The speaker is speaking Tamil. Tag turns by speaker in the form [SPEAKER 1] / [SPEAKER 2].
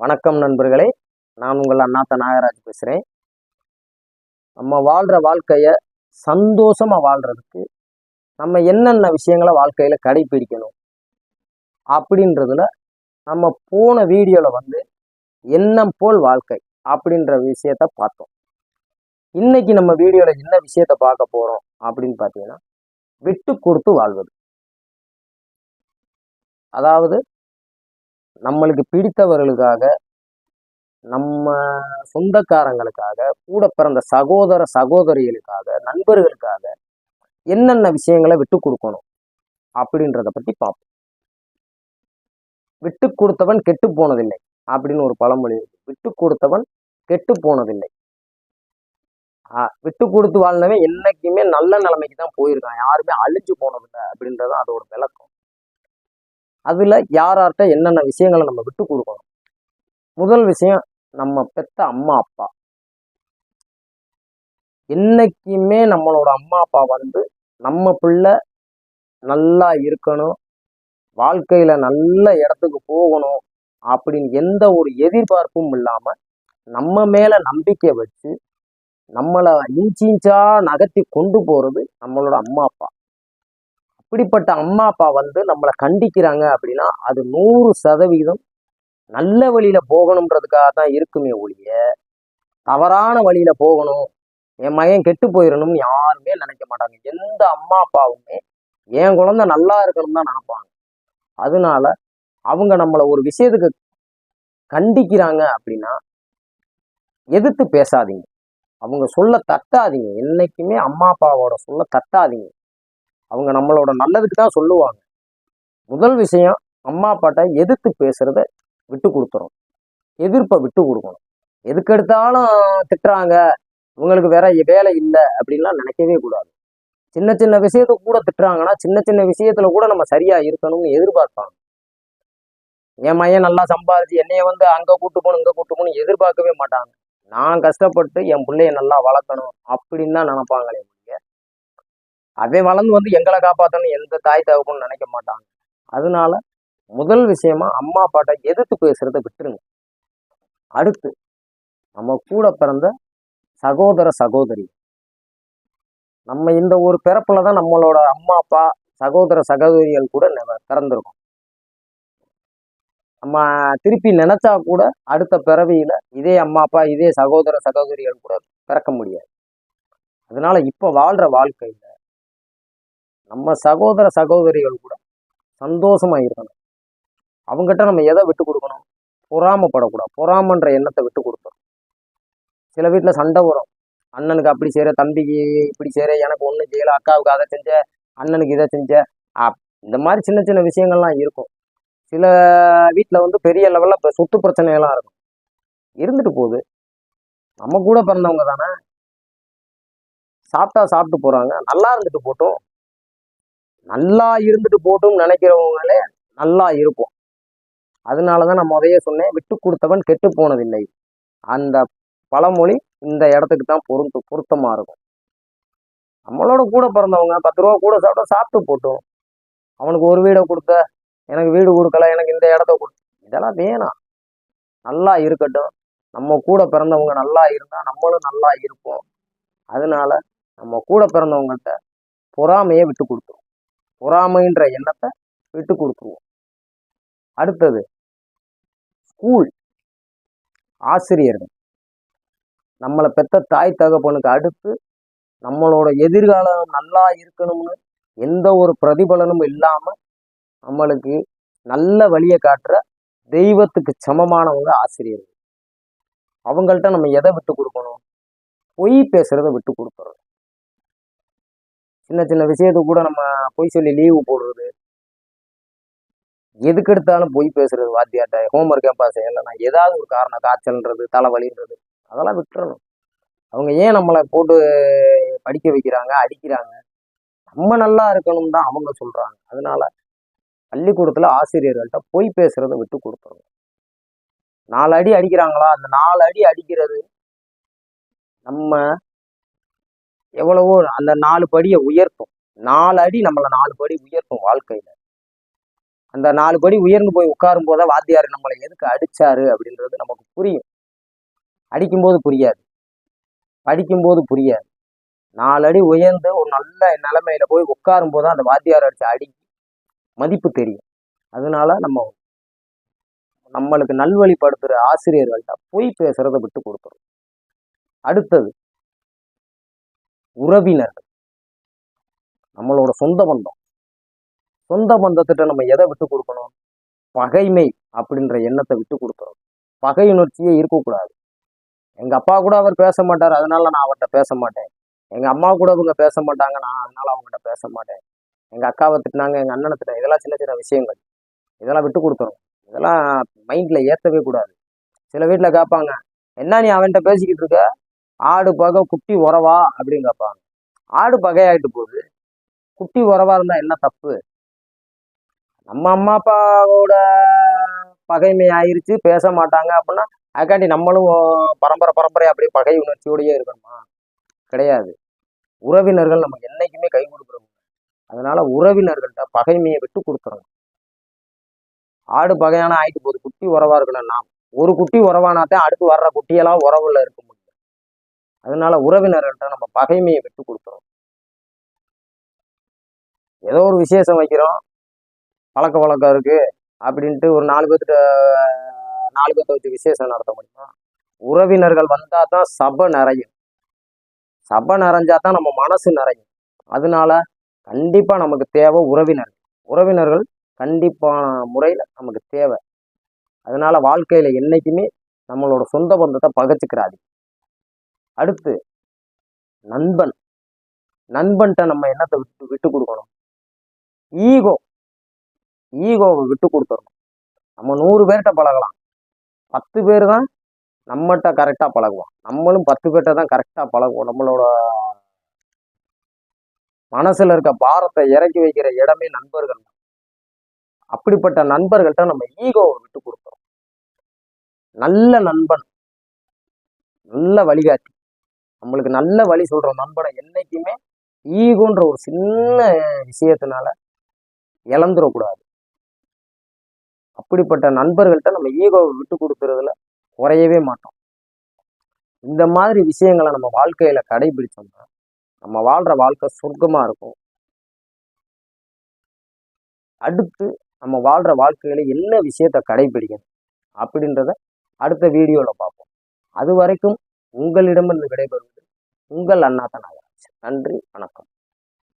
[SPEAKER 1] வணக்கம் நண்பர்களே, நான் உங்கள் அண்ணாத்த நாகராஜ் பேசுகிறேன். நம்ம வாழ்கிற வாழ்க்கையை சந்தோஷமாக வாழ்கிறதுக்கு நம்ம என்னென்ன விஷயங்களை வாழ்க்கையில் கடைப்பிடிக்கணும் அப்படின்றதுல நம்ம போன வீடியோவில் எண்ணம் போல் வாழ்க்கை அப்படின்ற விஷயத்த பார்த்தோம். இன்னைக்கு நம்ம வீடியோவில் என்ன விஷயத்த பார்க்க போகிறோம் அப்படின்னு பார்த்தீங்கன்னா, விட்டு கொடுத்து வாழ்வது. அதாவது நம்மளுக்கு பிடித்தவர்களுக்காக, நம்ம சொந்தக்காரங்களுக்காக, கூட பிறந்த சகோதர சகோதரிகளுக்காக, நண்பர்களுக்காக என்னென்ன விஷயங்களை விட்டு கொடுக்கணும் அப்படின்றத பத்தி பார்ப்போம். விட்டு கொடுத்தவன் கெட்டு போனதில்லை அப்படின்னு ஒரு பழமொழி இருக்கு. விட்டு கொடுத்தவன் கெட்டு போனதில்லை. விட்டு கொடுத்து வாழ்ந்தவன் என்னைக்குமே நல்ல நிலைமைக்கு தான் போயிருக்கான். யாருமே அழிஞ்சு போனதில்லை அப்படின்றது அதோட விளக்கம். அதுல யார்கிட்ட என்னென்ன விஷயங்களை நம்ம விட்டு கொடுக்கணும். முதல் விஷயம், நம்ம பெத்த அம்மா அப்பா. என்னைக்குமே நம்மளோட அம்மா அப்பா நம்ம பிள்ளை நல்லா இருக்கணும், வாழ்க்கையில நல்ல இடத்துக்கு போகணும் அப்படின்னு எந்த ஒரு எதிர்பார்ப்பும் இல்லாம நம்ம மேல நம்பிக்கை வச்சு நம்மளை இன்ச்சா நகர்த்தி கொண்டு போறது நம்மளோட அம்மா அப்பா. அப்படிப்பட்ட அம்மா அப்பா நம்மளை கண்டிக்கிறாங்க அப்படின்னா அது 100% நல்ல வழியில போகணுன்றதுக்காக தான் இருக்குமே ஒழிய, தவறான வழியில போகணும், என் மகன் கெட்டு போயிடணும்னு யாருமே நினைக்க மாட்டாங்க. எந்த அம்மா அப்பாவுமே என் குழந்தை நல்லா இருக்கணும் தான் நினைப்பாங்க. அதனால அவங்க நம்மளை ஒரு விஷயத்துக்கு கண்டிக்கிறாங்க அப்படின்னா எதிர்த்து பேசாதீங்க, அவங்க சொல்ல தட்டாதீங்க. என்னைக்குமே அம்மா அப்பாவோட சொல்ல தட்டாதீங்க. அவங்க நம்மளோட நல்லதுக்கு தான் சொல்லுவாங்க. முதல் விஷயம், அம்மா அப்பாட்ட எதிர்த்து பேசுறத விட்டு கொடுத்துரும். எதிர்ப்பை விட்டு கொடுக்கணும். எதுக்கு எடுத்தாலும் திட்டுறாங்க, இவங்களுக்கு வேற வேலை இல்லை அப்படின்லாம் நினைக்கவே கூடாது. சின்ன சின்ன விஷயத்துக்கு கூட திட்டுறாங்கன்னா சின்ன சின்ன விஷயத்துல கூட நம்ம சரியா இருக்கணும்னு எதிர்பார்ப்பாங்க. என் மையன் நல்லா சம்பாதிச்சு என்னைய அங்க கூட்டு போகணும் இங்க கூட்டு போகணும் எதிர்பார்க்கவே மாட்டாங்க. நான் கஷ்டப்பட்டு என் பிள்ளைய நல்லா வளர்க்கணும் அப்படின்னு தான் நினைப்பாங்களே. அதே வளர்ந்து எங்களை காப்பாற்றணும் எந்த தாய் தகப்பன்னு நினைக்க மாட்டாங்க. அதனால முதல் விஷயமா அம்மா அப்பாட்ட எதிர்த்து பேசுறதை விட்டுருங்க. அடுத்து, நம்ம கூட பிறந்த சகோதர சகோதரி. நம்ம இந்த ஒரு பிறப்புல தான் நம்மளோட அம்மா அப்பா சகோதர சகோதரிகள் கூட பிறந்திருக்கோம். நம்ம திருப்பி நினைச்சா கூட அடுத்த பிறவியில இதே அம்மா அப்பா இதே சகோதர சகோதரிகள் கூட பிறக்க முடியாது. அதனால இப்ப வாழ்ற வாழ்க்கையில நம்ம சகோதர சகோதரிகள் கூட சந்தோஷமா இருக்கணும். அவங்ககிட்ட நம்ம எதை விட்டு கொடுக்கணும்? பொறாமப்படக்கூடாது. பொறாமன்ற எண்ணத்தை விட்டு கொடுக்கணும். சில வீட்டுல சண்டை வரும். அண்ணனுக்கு அப்படி செய்யற, தம்பிக்கு இப்படி செய்யற, எனக்கு ஒண்ணு செய்யல, அக்காவுக்கு அதை செஞ்ச, அண்ணனுக்கு இதை செஞ்ச, இந்த மாதிரி சின்ன சின்ன விஷயங்கள்லாம் இருக்கும். சில வீட்டுல பெரிய லெவல்ல சொத்து பிரச்சனைகள்லாம் இருக்கும். இருந்துட்டு போகுது, நம்ம கூட பிறந்தவங்க தானே, சாப்பிட்டா சாப்பிட்டு போறாங்க, நல்லா இருந்துட்டு போட்டும். நல்லா இருந்துட்டு போட்டும் நினைக்கிறவங்களே நல்லா இருப்போம். அதனாலதான் நான் முதைய சொன்னேன், விட்டு கொடுத்தவன் கெட்டு போனதில்லை. அந்த பழமொழி இந்த இடத்துக்கு தான் பொருத்தமா இருக்கும். நம்மளோட கூட பிறந்தவங்க 10 ரூபா கூட சாப்பிட்டு போட்டோம். அவனுக்கு ஒரு வீடை கொடுத்த, எனக்கு வீடு கொடுக்கல, எனக்கு இந்த இடத்த கொடுத்த, இதெல்லாம் வேணாம். நல்லா இருக்கட்டும். நம்ம கூட பிறந்தவங்க நல்லா இருந்தா நம்மளும் நல்லா இருப்போம். அதனால நம்ம கூட பிறந்தவங்கள்ட்ட பொறாமையை விட்டு கொடுத்துருவோம். பொறாமைன்ற எண்ணத்தை விட்டு கொடுத்துருவோம். அடுத்தது, ஸ்கூல் ஆசிரியர்கள். நம்மளை பெத்த தாய் தகப்பனுக்கு அடுத்து நம்மளோட எதிர்காலம் நல்லா இருக்கணும்னு எந்த ஒரு பிரதிபலனும் இல்லாம நம்மளுக்கு நல்ல வழியை காட்டுற தெய்வத்துக்கு சமமானவங்க ஆசிரியர்கள். அவங்கள்ட்ட நம்ம எதை விட்டு கொடுக்கணும்? பொய் பேசுறதை விட்டு கொடுத்துறோம். சின்ன சின்ன விஷயத்துக்கு கூட நம்ம பொய் சொல்லி லீவு போடுறது, எதுக்கு எடுத்தாலும் பொய் பேசுறது, வாத்தியாட்ட ஹோம்ஒர்க் கேம்பா செய்யலைன்னா ஏதாவது ஒரு காரணம், காய்ச்சல்ன்றது, தலைவலின்றது, அதெல்லாம் விட்டுறணும். அவங்க ஏன் நம்மளை போட்டு படிக்க வைக்கிறாங்க, அடிக்கிறாங்க? நம்ம நல்லா இருக்கணும் தான் அவங்க சொல்றாங்க. அதனால பள்ளிக்கூடத்துல ஆசிரியர்கள்ட்ட பொய் பேசுறதை விட்டு கொடுத்துருங்க. 4 அடி அடிக்கிறாங்களா, அந்த 4 அடி அடிக்கிறது நம்ம எவ்வளவோ அந்த 4 படியை உயர்த்தும். 4 அடி நம்மளை 4 படி உயர்த்தும் வாழ்க்கையில. அந்த 4 படி உயர்ந்து போய் உட்காரும் போதா வாத்தியார் நம்மளை எதுக்கு அடிச்சாரு அப்படின்றது நமக்கு புரியும். அடிக்கும்போது புரியாது, படிக்கும்போது புரியாது. 4 அடி உயர்ந்து ஒரு நல்ல நிலைமையில போய் உட்காரும் போது அந்த வாத்தியார் அடிச்ச அடி மதிப்பு தெரியும். அதனால நம்மளுக்கு நல்வழிப்படுத்துற ஆசிரியர்கள்ட்ட பொய் பேசுறத விட்டு கொடுத்துரும். அடுத்தது உறவினர்கள், நம்மளோட சொந்த பந்தம். சொந்த பந்தத்திட்ட நம்ம எதை விட்டு கொடுக்கணும்? பகைமை அப்படின்ற எண்ணத்தை விட்டு கொடுத்துரும். பகை உணர்ச்சியே இருக்கக்கூடாது. எங்க அப்பா கூட அவர் பேச மாட்டார், அதனால நான் அவர்கிட்ட பேச மாட்டேன். எங்க அம்மா கூட இவங்க பேச மாட்டாங்க, நான் அதனால அவங்ககிட்ட பேச மாட்டேன். எங்க அக்காவை திட்டினாங்க, எங்க அண்ணனை திட்டினாங்க, இதெல்லாம் சின்ன சின்ன விஷயங்கள். இதெல்லாம் விட்டு கொடுத்துரும். இதெல்லாம் மைண்ட்ல ஏற்றவே கூடாது. சில வீட்டில் கேட்பாங்க, என்ன நீ அவன்கிட்ட பேசிக்கிட்டு இருக்க? ஆடு பகை குட்டி உறவா அப்படின்னு கேட்பாங்க. ஆடு பகையாயிட்டு போகுது, குட்டி உறவா இருந்தா என்ன தப்பு? நம்ம அம்மா அப்பாவோட பகைமை ஆயிருச்சு, பேச மாட்டாங்க அப்படின்னா அதுக்காண்டி நம்மளும் பரம்பரையா அப்படியே பகை உணர்ச்சியோடயே இருக்கணுமா? கிடையாது. உறவினர்கள் நமக்கு என்னைக்குமே கை கொடுக்குறவங்க. அதனால உறவினர்கள்ட்ட பகைமையை விட்டு கொடுத்துறணும். ஆடு பகையான ஆயிட்டு போகுது, குட்டி உறவா இருக்கணும். நாம் ஒரு குட்டி உறவானாத்தான் அடுத்து வர்ற குட்டியெல்லாம் உறவுல இருக்க முடியும். அதனால உறவினர்கள்ட்ட நம்ம பகைமையை விட்டு கொடுத்துறோம். ஏதோ ஒரு விசேஷம் வைக்கிறோம், பழக்க வழக்கம் இருக்கு அப்படின்ட்டு ஒரு 4 பேர்த்த வச்சு விசேஷம் நடத்த முடியுமா? உறவினர்கள் வந்தா தான் சபை நிறையும். சபை நிறைஞ்சாதான் நம்ம மனசு நிறையும். அதனால கண்டிப்பா நமக்கு தேவை உறவினர்கள். உறவினர்கள் கண்டிப்பான முறையில நமக்கு தேவை. அதனால வாழ்க்கையில என்னைக்குமே நம்மளோட சொந்த பந்தத்தை பகைச்சுக்கிறாது. அடுத்து நண்பன். நண்பன்கிட்ட நம்ம என்னத்தை விட்டு கொடுக்கணும்? ஈகோவை விட்டு கொடுத்துடணும். நம்ம 100 பேர்கிட்ட பழகலாம், 10 பேர் தான் நம்மகிட்ட கரெக்டா பழகுவோம். நம்மளும் 10 பேர்கிட்ட தான் கரெக்டா பழகுவோம். நம்மளோட மனசுல இருக்க பாரத்தை இறக்கி வைக்கிற இடமே நண்பர்கள். அப்படிப்பட்ட நண்பர்கள்ட்ட நம்ம ஈகோவை விட்டு கொடுத்துறோம். நல்ல நண்பன், நல்ல வழிகாட்டி, நம்மளுக்கு நல்ல வழி சொல்ற நண்பனை என்னைக்குமே ஈகோன்ற ஒரு சின்ன விஷயத்தினால இழந்துடக்கூடாது. அப்படிப்பட்ட நண்பர்கள்ட்ட நம்ம ஈகோவை விட்டு கொடுக்கறதுல குறையவே மாட்டோம். இந்த மாதிரி விஷயங்களை நம்ம வாழ்க்கையில கடைபிடிச்சோம்னா நம்ம வாழ்ற வாழ்க்கை சொர்க்கமா இருக்கும். அடுத்து நம்ம வாழ்ற வாழ்க்கையில என்ன விஷயத்த கடைபிடிக்கணும் அப்படின்றத அடுத்த வீடியோல பார்ப்போம். அது வரைக்கும் உங்களிடமிருந்து விடைபெறுவது உங்கள் அண்ணாத்த நாகராஜ். நன்றி, வணக்கம்.